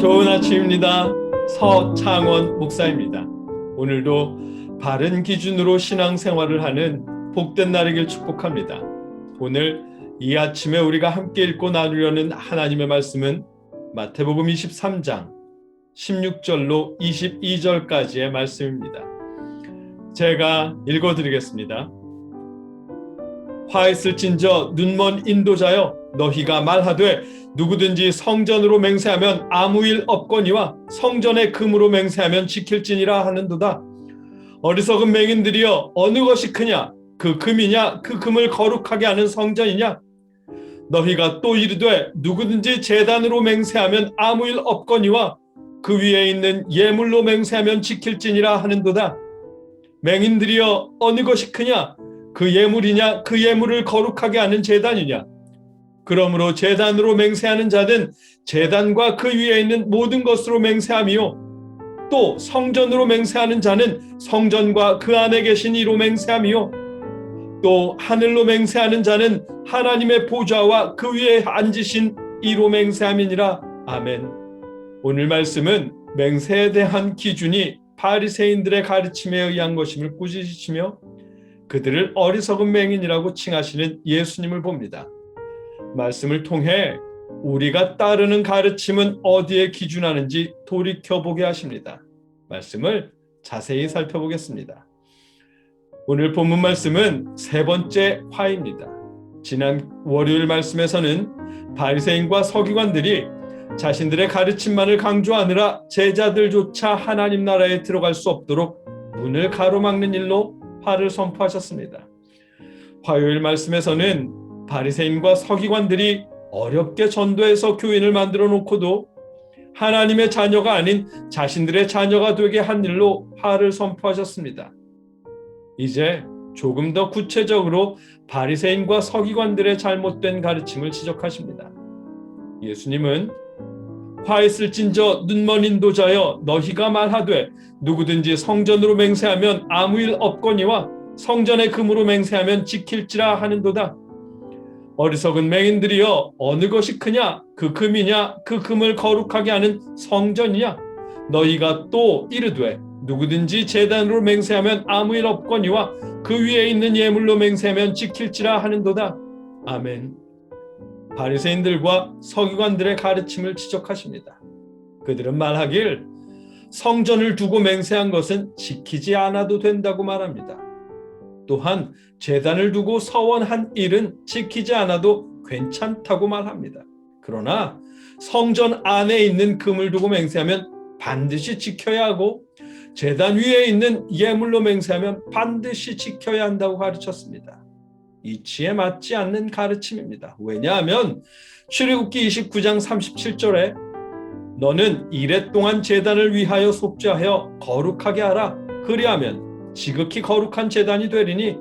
좋은 아침입니다. 서창원 목사입니다. 오늘도 바른 기준으로 신앙생활을 하는 복된 날이길 축복합니다. 오늘 이 아침에 우리가 함께 읽고 나누려는 하나님의 말씀은 마태복음 23장 16절로 22절까지의 말씀입니다. 제가 읽어드리겠습니다. 화 있을진저 눈먼 인도자여, 너희가 말하되 누구든지 성전으로 맹세하면 아무 일 없거니와 성전의 금으로 맹세하면 지킬지니라 하는도다. 어리석은 맹인들이여, 어느 것이 크냐? 그 금이냐? 그 금을 거룩하게 하는 성전이냐? 너희가 또 이르되 누구든지 제단으로 맹세하면 아무 일 없거니와 그 위에 있는 예물로 맹세하면 지킬지니라 하는도다. 맹인들이여, 어느 것이 크냐? 그 예물이냐? 그 예물을 거룩하게 하는 제단이냐? 그러므로 제단으로 맹세하는 자는 제단과 그 위에 있는 모든 것으로 맹세하미요, 또 성전으로 맹세하는 자는 성전과 그 안에 계신 이로 맹세하미요, 또 하늘로 맹세하는 자는 하나님의 보좌와 그 위에 앉으신 이로 맹세함이니라. 아멘. 오늘 말씀은 맹세에 대한 기준이 바리새인들의 가르침에 의한 것임을 꾸짖으시며 그들을 어리석은 맹인이라고 칭하시는 예수님을 봅니다. 말씀을 통해 우리가 따르는 가르침은 어디에 기준하는지 돌이켜보게 하십니다. 말씀을 자세히 살펴보겠습니다. 오늘 본문 말씀은 세 번째 화입니다. 지난 월요일 말씀에서는 바리새인과 서기관들이 자신들의 가르침만을 강조하느라 제자들조차 하나님 나라에 들어갈 수 없도록 문을 가로막는 일로 화를 선포하셨습니다. 화요일 말씀에서는 바리새인과 서기관들이 어렵게 전도해서 교인을 만들어 놓고도 하나님의 자녀가 아닌 자신들의 자녀가 되게 한 일로 화를 선포하셨습니다. 이제 조금 더 구체적으로 바리새인과 서기관들의 잘못된 가르침을 지적하십니다. 예수님은 화 있을진저 눈먼 인도자여, 너희가 말하되 누구든지 성전으로 맹세하면 아무 일 없거니와 성전의 금으로 맹세하면 지킬지라 하는도다. 어리석은 맹인들이여, 어느 것이 크냐? 그 금이냐? 그 금을 거룩하게 하는 성전이냐? 너희가 또 이르되 누구든지 제단으로 맹세하면 아무 일 없거니와 그 위에 있는 예물로 맹세하면 지킬지라 하는도다. 아멘. 바리새인들과 서기관들의 가르침을 지적하십니다. 그들은 말하길 성전을 두고 맹세한 것은 지키지 않아도 된다고 말합니다. 또한 제단을 두고 서원한 일은 지키지 않아도 괜찮다고 말합니다. 그러나 성전 안에 있는 금을 두고 맹세하면 반드시 지켜야 하고 제단 위에 있는 예물로 맹세하면 반드시 지켜야 한다고 가르쳤습니다. 이치에 맞지 않는 가르침입니다. 왜냐하면 출애굽기 29장 37절에 너는 이레 동안 제단을 위하여 속죄하여 거룩하게 하라. 그리하면 지극히 거룩한 제단이 되리니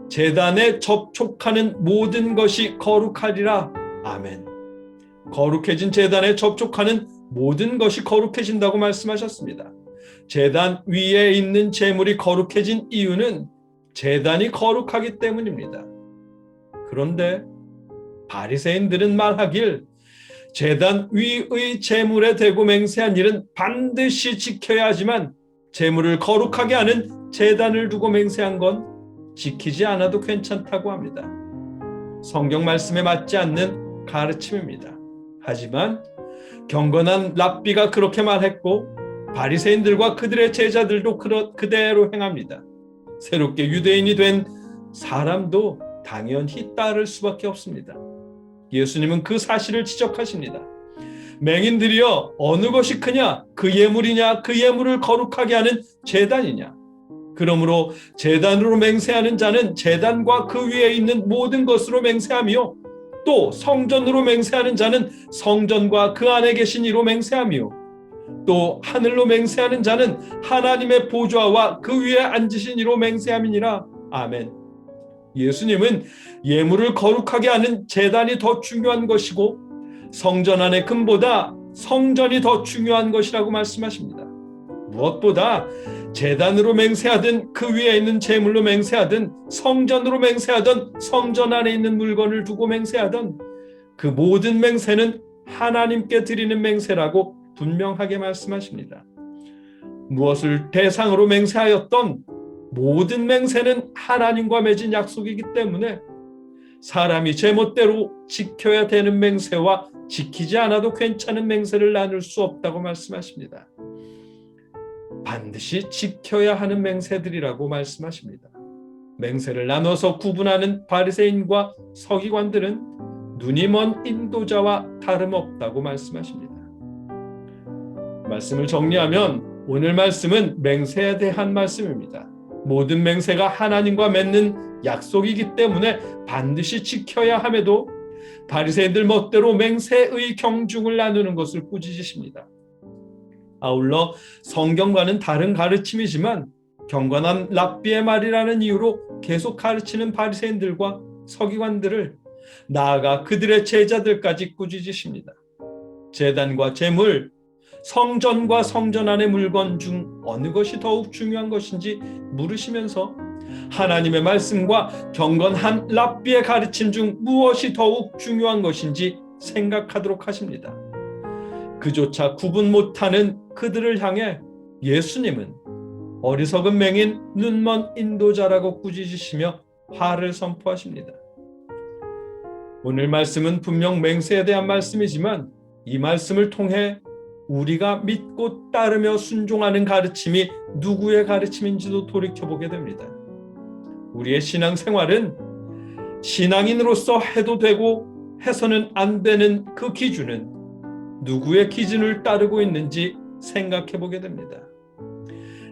제단에 접촉하는 모든 것이 거룩하리라. 아멘. 거룩해진 제단에 접촉하는 모든 것이 거룩해진다고 말씀하셨습니다. 제단 위에 있는 제물이 거룩해진 이유는 제단이 거룩하기 때문입니다. 그런데 바리새인들은 말하길 제단 위의 제물에 대고 맹세한 일은 반드시 지켜야 하지만 제물을 거룩하게 하는 제단을 두고 맹세한 건 지키지 않아도 괜찮다고 합니다. 성경 말씀에 맞지 않는 가르침입니다. 하지만 경건한 랍비가 그렇게 말했고 바리새인들과 그들의 제자들도 그대로 행합니다. 새롭게 유대인이 된 사람도 당연히 따를 수밖에 없습니다. 예수님은 그 사실을 지적하십니다. 맹인들이여, 어느 것이 크냐? 그 예물이냐? 그 예물을 거룩하게 하는 제단이냐? 그러므로 제단으로 맹세하는 자는 제단과 그 위에 있는 모든 것으로 맹세하며 또 성전으로 맹세하는 자는 성전과 그 안에 계신 이로 맹세하며 또 하늘로 맹세하는 자는 하나님의 보좌와 그 위에 앉으신 이로 맹세함이니라. 아멘. 예수님은 예물을 거룩하게 하는 제단이 더 중요한 것이고 성전 안의 금보다 성전이 더 중요한 것이라고 말씀하십니다. 무엇보다 제단으로 맹세하든 그 위에 있는 제물로 맹세하든 성전으로 맹세하든 성전 안에 있는 물건을 두고 맹세하든 그 모든 맹세는 하나님께 드리는 맹세라고 분명하게 말씀하십니다. 무엇을 대상으로 맹세하였던 모든 맹세는 하나님과 맺은 약속이기 때문에 사람이 제멋대로 지켜야 되는 맹세와 지키지 않아도 괜찮은 맹세를 나눌 수 없다고 말씀하십니다. 반드시 지켜야 하는 맹세들이라고 말씀하십니다. 맹세를 나눠서 구분하는 바리새인과 서기관들은 눈이 먼 인도자와 다름없다고 말씀하십니다. 말씀을 정리하면 오늘 말씀은 맹세에 대한 말씀입니다. 모든 맹세가 하나님과 맺는 약속이기 때문에 반드시 지켜야 함에도 바리새인들 멋대로 맹세의 경중을 나누는 것을 꾸짖으십니다. 아울러 성경과는 다른 가르침이지만 경건한 랍비의 말이라는 이유로 계속 가르치는 바리새인들과 서기관들을 나아가 그들의 제자들까지 꾸짖으십니다. 제단과 제물, 성전과 성전 안의 물건 중 어느 것이 더욱 중요한 것인지 물으시면서 하나님의 말씀과 경건한 랍비의 가르침 중 무엇이 더욱 중요한 것인지 생각하도록 하십니다. 그조차 구분 못하는 그들을 향해 예수님은 어리석은 맹인 눈먼 인도자라고 꾸짖으시며 화를 선포하십니다. 오늘 말씀은 분명 맹세에 대한 말씀이지만 이 말씀을 통해 우리가 믿고 따르며 순종하는 가르침이 누구의 가르침인지도 돌이켜보게 됩니다. 우리의 신앙생활은 신앙인으로서 해도 되고 해서는 안 되는 그 기준은 누구의 기준을 따르고 있는지 생각해보게 됩니다.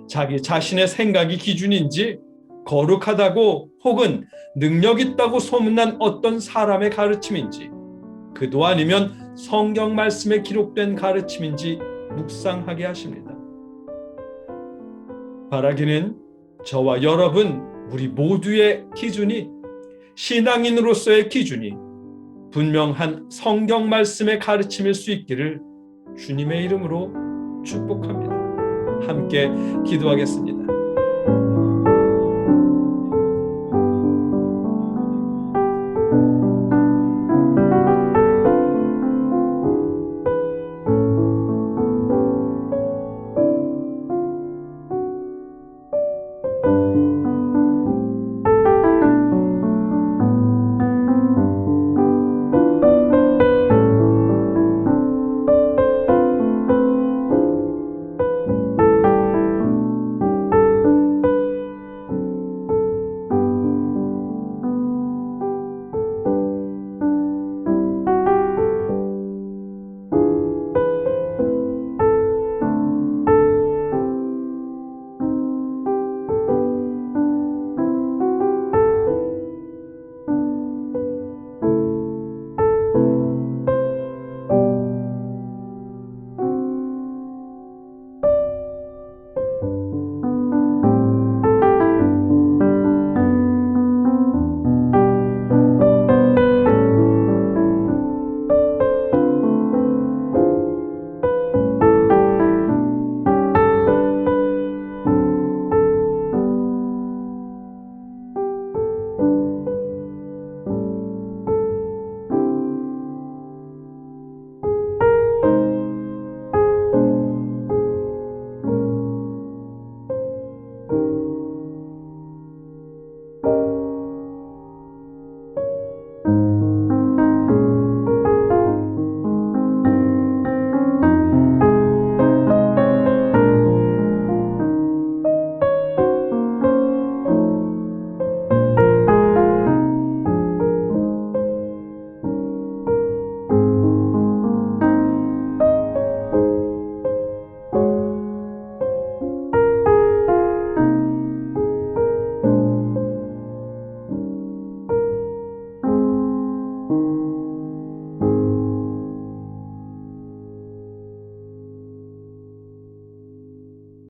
자기 자신의 생각이 기준인지 거룩하다고 혹은 능력 있다고 소문난 어떤 사람의 가르침인지 그도 아니면 성경 말씀에 기록된 가르침인지 묵상하게 하십니다. 바라기는 저와 여러분 우리 모두의 기준이 신앙인으로서의 기준이 분명한 성경 말씀의 가르침일 수 있기를 주님의 이름으로 축복합니다. 함께 기도하겠습니다.